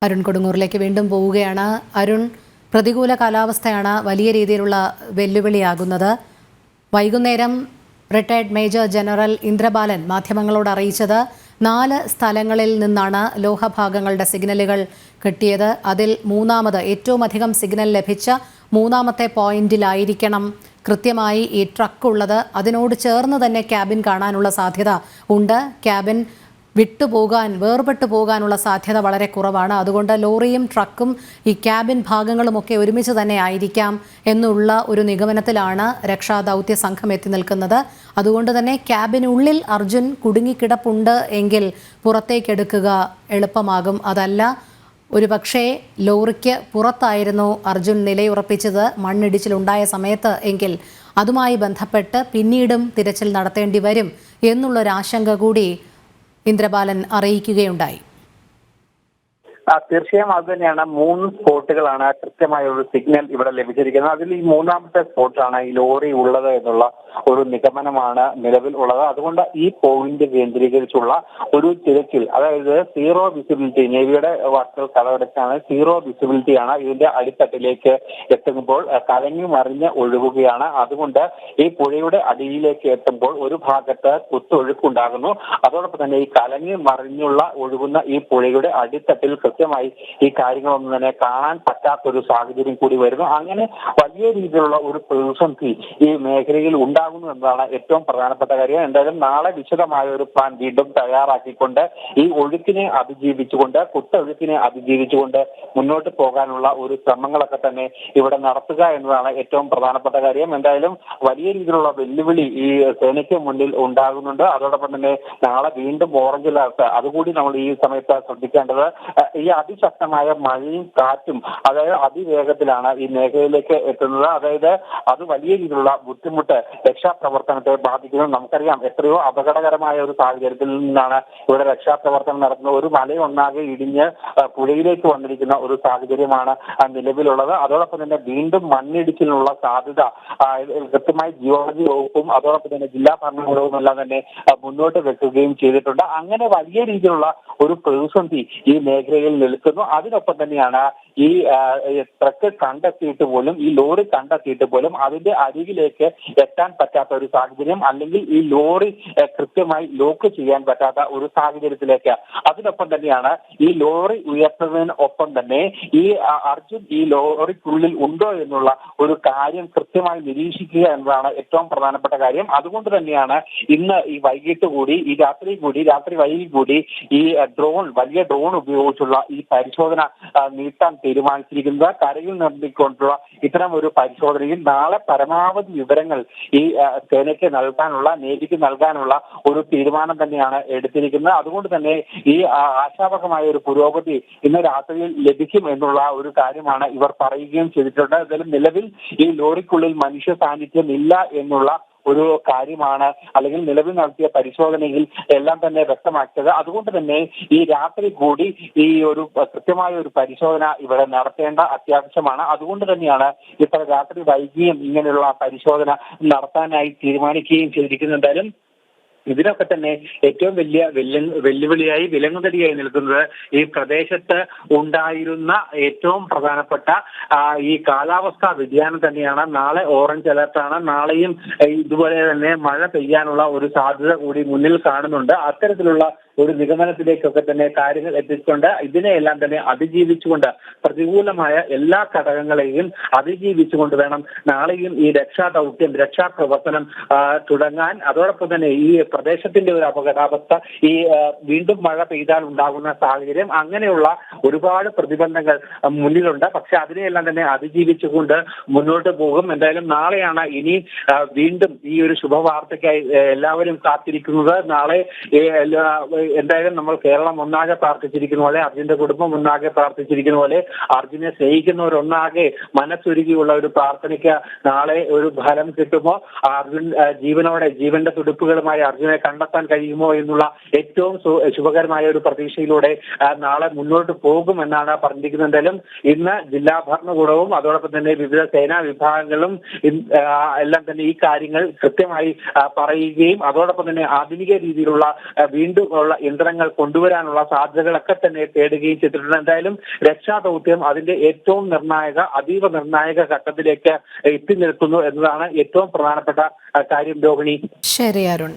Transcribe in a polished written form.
അരുൺ കൊടുങ്ങൂരിലേക്ക് വീണ്ടും പോവുകയാണ്. അരുൺ, പ്രതികൂല കാലാവസ്ഥയാണ് വലിയ രീതിയിലുള്ള വെല്ലുവിളിയാകുന്നത്. വൈകുന്നേരം റിട്ടയർഡ് മേജർ ജനറൽ ഇന്ദ്രബാലൻ മാധ്യമങ്ങളോട് അറിയിച്ചത് 4 സ്ഥലങ്ങളിൽ നിന്നാണ് ലോഹഭാഗങ്ങളുടെ സിഗ്നലുകൾ കിട്ടിയത്. അതിൽ മൂന്നാമത് ഏറ്റവും അധികം സിഗ്നൽ ലഭിച്ച മൂന്നാമത്തെ പോയിന്റിലായിരിക്കണം കൃത്യമായി ഈ ട്രക്ക് ഉള്ളത്. അതിനോട് ചേർന്ന് തന്നെ ക്യാബിൻ കാണാനുള്ള സാധ്യത ഉണ്ട്. ക്യാബിൻ വേർപെട്ടു പോകാനുള്ള സാധ്യത വളരെ കുറവാണ്. അതുകൊണ്ട് ലോറിയും ട്രക്കും ഈ ക്യാബിൻ ഭാഗങ്ങളുമൊക്കെ ഒരുമിച്ച് തന്നെ ആയിരിക്കാം എന്നുള്ള ഒരു നിഗമനത്തിലാണ് രക്ഷാദൗത്യ സംഘം എത്തി നിൽക്കുന്നത്. അതുകൊണ്ട് തന്നെ ക്യാബിനുള്ളിൽ അർജുൻ കുടുങ്ങിക്കിടപ്പുണ്ട് എങ്കിൽ പുറത്തേക്കെടുക്കുക എളുപ്പമാകും. അതല്ല, ഒരുപക്ഷേ ലോറിക്ക് പുറത്തായിരുന്നു അർജുൻ നിലയുറപ്പിച്ചത് മണ്ണിടിച്ചിലുണ്ടായ സമയത്ത് എങ്കിൽ അതുമായി ബന്ധപ്പെട്ട് പിന്നീടും തിരച്ചിൽ നടത്തേണ്ടി വരും എന്നുള്ളൊരാശങ്ക കൂടി ഇന്ദ്രബാലൻ അറിയിക്കുകയുണ്ടായി. തീർച്ചയായും അത് തന്നെയാണ്. 3 സ്പോട്ടുകളാണ് കൃത്യമായ ഒരു സിഗ്നൽ ഇവിടെ ലഭിച്ചിരിക്കുന്നത്. അതിൽ ഈ മൂന്നാമത്തെ സ്പോട്ടാണ് ഈ ലോറി ഉള്ളത് എന്നുള്ള ഒരു നിഗമനമാണ് നിലവിൽ ഉള്ളത്. അതുകൊണ്ട് ഈ പോയിന്റ് കേന്ദ്രീകരിച്ചുള്ള ഒരു തിരച്ചിൽ, അതായത് സീറോ വിസിബിലിറ്റി, നേവിയുടെ വാക്കുകൾ കടമെടുത്താണ്, സീറോ വിസിബിലിറ്റി ആണ് ഇതിന്റെ അടിത്തട്ടിലേക്ക് എത്തുമ്പോൾ കലങ്ങി മറിഞ്ഞ് ഒഴുകുകയാണ്. അതുകൊണ്ട് ഈ പുഴയുടെ അടിയിലേക്ക് എത്തുമ്പോൾ ഒരു ഭാഗത്ത് കുത്തൊഴുക്കുണ്ടാകുന്നു. അതോടൊപ്പം തന്നെ ഈ കലങ്ങി മറിഞ്ഞുള്ള ഒഴുകുന്ന ഈ പുഴയുടെ അടിത്തട്ടിൽ കൃത്യമായി ഈ കാര്യങ്ങളൊന്നും തന്നെ കാണാൻ പറ്റാത്തൊരു സാഹചര്യം കൂടി വരുന്നു. അങ്ങനെ വലിയ രീതിയിലുള്ള ഒരു പ്രതിസന്ധി ഈ മേഖലയിൽ ഉണ്ടാകുന്നു എന്നതാണ് ഏറ്റവും പ്രധാനപ്പെട്ട കാര്യം. എന്തായാലും നാളെ വിശദമായ ഒരു പ്ലാൻ വീണ്ടും തയ്യാറാക്കിക്കൊണ്ട് ഈ ഒഴുക്കിനെ അതിജീവിച്ചുകൊണ്ട്, കുത്തൊഴുക്കിനെ അതിജീവിച്ചുകൊണ്ട് മുന്നോട്ട് പോകാനുള്ള ഒരു ശ്രമങ്ങളൊക്കെ തന്നെ ഇവിടെ നടത്തുക എന്നതാണ് ഏറ്റവും പ്രധാനപ്പെട്ട കാര്യം. എന്തായാലും വലിയ രീതിയിലുള്ള വെല്ലുവിളി ഈ സേനയ്ക്ക് മുന്നിൽ ഉണ്ടാകുന്നുണ്ട്. അതോടൊപ്പം തന്നെ നാളെ വീണ്ടും ഓറഞ്ച് അലർട്ട്, അതുകൂടി നമ്മൾ ഈ സമയത്ത് ശ്രദ്ധിക്കേണ്ടത്. ഈ അതിശക്തമായ മഴയും കാറ്റും, അതായത് അതിവേഗത്തിലാണ് ഈ മേഖലയിലേക്ക് എത്തുന്നത്. അതായത് അത് വലിയ രീതിയിലുള്ള ബുദ്ധിമുട്ട് രക്ഷാപ്രവർത്തനത്തെ ബാധിക്കുന്നു. നമുക്കറിയാം, എത്രയോ അപകടകരമായ ഒരു സാഹചര്യത്തിൽ നിന്നാണ് ഇവിടെ രക്ഷാപ്രവർത്തനം നടത്തുന്നത്. ഒരു മലയൊന്നാകെ ഇടിഞ്ഞ് പുഴയിലേക്ക് വന്നിരിക്കുന്ന ഒരു സാഹചര്യമാണ് നിലവിലുള്ളത്. അതോടൊപ്പം തന്നെ വീണ്ടും മണ്ണിടിച്ചിലുള്ള സാധ്യത കൃത്യമായി ജിയോളജി വകുപ്പും അതോടൊപ്പം തന്നെ ജില്ലാ ഭരണകൂടവും എല്ലാം തന്നെ മുന്നോട്ട് വെക്കുകയും ചെയ്തിട്ടുണ്ട്. അങ്ങനെ വലിയ രീതിയിലുള്ള ഒരു പ്രതിസന്ധി ഈ മേഖലയിൽ നിൽക്കുന്നു. അതിനൊപ്പം തന്നെയാണ് ഈ ട്രക്ക് കണ്ടെത്തിയിട്ട് പോലും, ഈ ലോറി കണ്ടെത്തിയിട്ട് പോലും അതിന്റെ അരികിലേക്ക് എത്താൻ പറ്റാത്ത ഒരു സാഹചര്യം, അല്ലെങ്കിൽ ഈ ലോറി കൃത്യമായി ലോക്ക് ചെയ്യാൻ പറ്റാത്ത ഒരു സാഹചര്യത്തിലേക്ക്. അതിനൊപ്പം തന്നെയാണ് ഈ ലോറി ഉയർത്തുന്നതിനൊപ്പം തന്നെ ഈ അർജുൻ ഈ ലോറിക്കുള്ളിൽ ഉണ്ടോ എന്നുള്ള ഒരു കാര്യം കൃത്യമായി നിരീക്ഷിക്കുക എന്നതാണ് ഏറ്റവും പ്രധാനപ്പെട്ട കാര്യം. അതുകൊണ്ട് തന്നെയാണ് ഇന്ന് ഈ വൈകിട്ട് കൂടി, ഈ രാത്രി വൈകി കൂടി ഈ വലിയ ഡ്രോൺ ഉപയോഗിച്ചുള്ള ഈ പരിശോധന നീട്ടാൻ തീരുമാനിച്ചിരിക്കുന്നത്. കരയിൽ നിർത്തിക്കൊണ്ടുള്ള ഇത്തരം ഒരു പരിശോധനയിൽ നാളെ പരമാവധി വിവരങ്ങൾ ഈ സേനയ്ക്ക് നൽകാനുള്ള, നേവിക്ക് നൽകാനുള്ള ഒരു തീരുമാനം തന്നെയാണ് എടുത്തിരിക്കുന്നത്. അതുകൊണ്ട് തന്നെ ഈ ആശാവഹമായ ഒരു പുരോഗതി ഇന്ന് രാത്രിയിൽ ലഭിക്കും എന്നുള്ള ഒരു കാര്യമാണ് ഇവർ പറയുകയും ചെയ്തിട്ടുണ്ട്. എന്തായാലും നിലവിൽ ഈ ലോറിക്കുള്ളിൽ മനുഷ്യ സാന്നിധ്യം ഇല്ല എന്നുള്ള ഒരു കാര്യമാണ്, അല്ലെങ്കിൽ നിലവിൽ നടത്തിയ പരിശോധനയിൽ എല്ലാം തന്നെ വ്യക്തമാക്കിയത്. അതുകൊണ്ട് തന്നെ ഈ രാത്രി കൂടി ഈ ഒരു കൃത്യമായ ഒരു പരിശോധന ഇവിടെ നടത്തേണ്ട അത്യാവശ്യമാണ്. അതുകൊണ്ട് തന്നെയാണ് ഇത്ര രാത്രി വൈകിയും ഇങ്ങനെയുള്ള പരിശോധന നടത്താനായി തീരുമാനിക്കുകയും ചെയ്തിരിക്കുന്നത്. എന്തായാലും ഇതിനൊക്കെ തന്നെ ഏറ്റവും വലിയ വെല്ലുവിളിയായി, വിലങ്ങുതടിയായി നിൽക്കുന്നത് ഈ പ്രദേശത്ത് ഉണ്ടായിരുന്ന ഏറ്റവും പ്രധാനപ്പെട്ട ഈ കാലാവസ്ഥാ വ്യതിയാനം തന്നെയാണ്. നാളെ ഓറഞ്ച് അലർട്ടാണ്. നാളെയും ഇതുപോലെ തന്നെ മഴ പെയ്യാനുള്ള ഒരു സാധ്യത കൂടി മുന്നിൽ കാണുന്നുണ്ട്. അത്തരത്തിലുള്ള ഒരു നിഗമനത്തിലേക്കൊക്കെ തന്നെ കാര്യങ്ങൾ എത്തിച്ചുകൊണ്ട് ഇതിനെയെല്ലാം തന്നെ അതിജീവിച്ചുകൊണ്ട്, പ്രതികൂലമായ എല്ലാ ഘടകങ്ങളെയും അതിജീവിച്ചുകൊണ്ട് വേണം നാളെയും ഈ രക്ഷാപ്രവർത്തനം തുടങ്ങാൻ. അതോടൊപ്പം തന്നെ ഈ പ്രദേശത്തിന്റെ ഒരു അപകടാവസ്ഥ, ഈ വീണ്ടും മഴ പെയ്താൽ ഉണ്ടാകുന്ന സാഹചര്യം, അങ്ങനെയുള്ള ഒരുപാട് പ്രതിബന്ധങ്ങൾ മുന്നിലുണ്ട്. പക്ഷെ അതിനെയെല്ലാം തന്നെ അതിജീവിച്ചുകൊണ്ട് മുന്നോട്ട് പോകും. എന്തായാലും നാളെയാണ് ഇനി വീണ്ടും ഈ ഒരു ശുഭവാർത്തയ്ക്കായി എല്ലാവരും കാത്തിരിക്കുന്നത്. നാളെ എന്തായാലും നമ്മൾ കേരളം ഒന്നാകെ പ്രാർത്ഥിച്ചിരിക്കുന്ന പോലെ, അർജുന്റെ കുടുംബം ഒന്നാകെ പ്രാർത്ഥിച്ചിരിക്കുന്ന പോലെ, അർജുനെ സ്നേഹിക്കുന്നവരൊന്നാകെ മനസ്സൊരുക്കിയുള്ള ഒരു പ്രാർത്ഥനയ്ക്ക് നാളെ ഒരു ഫലം കിട്ടുമോ, അർജുൻ ജീവന്റെ തുടിപ്പുകളുമായി അർജുനെ കണ്ടെത്താൻ കഴിയുമോ എന്നുള്ള ഏറ്റവും ശുഭകരമായ ഒരു പ്രതീക്ഷയിലൂടെ നാളെ മുന്നോട്ട് പോകുമെന്നാണ് പറഞ്ഞിരിക്കുന്നത്. എന്തായാലും ഇന്ന് ജില്ലാ ഭരണകൂടവും അതോടൊപ്പം തന്നെ വിവിധ സേനാ വിഭാഗങ്ങളും എല്ലാം തന്നെ ഈ കാര്യങ്ങൾ കൃത്യമായി പറയുകയും അതോടൊപ്പം തന്നെ ആധുനിക രീതിയിലുള്ള വീണ്ടും ഉള്ള രീതിയിലുള്ള യന്ത്രങ്ങൾ കൊണ്ടുവരാനുള്ള സാധ്യതകളൊക്കെ തന്നെ തേടുകയും ചെയ്തിട്ടുണ്ട്. എന്തായാലും രക്ഷാദൗത്യം അതിന്റെ ഏറ്റവും അതീവ നിർണായക ഘട്ടത്തിലേക്ക് എത്തി നിൽക്കുന്നു എന്നതാണ് ഏറ്റവും പ്രധാനപ്പെട്ട കാര്യം രോഹിണി. ശരി അരുൺ.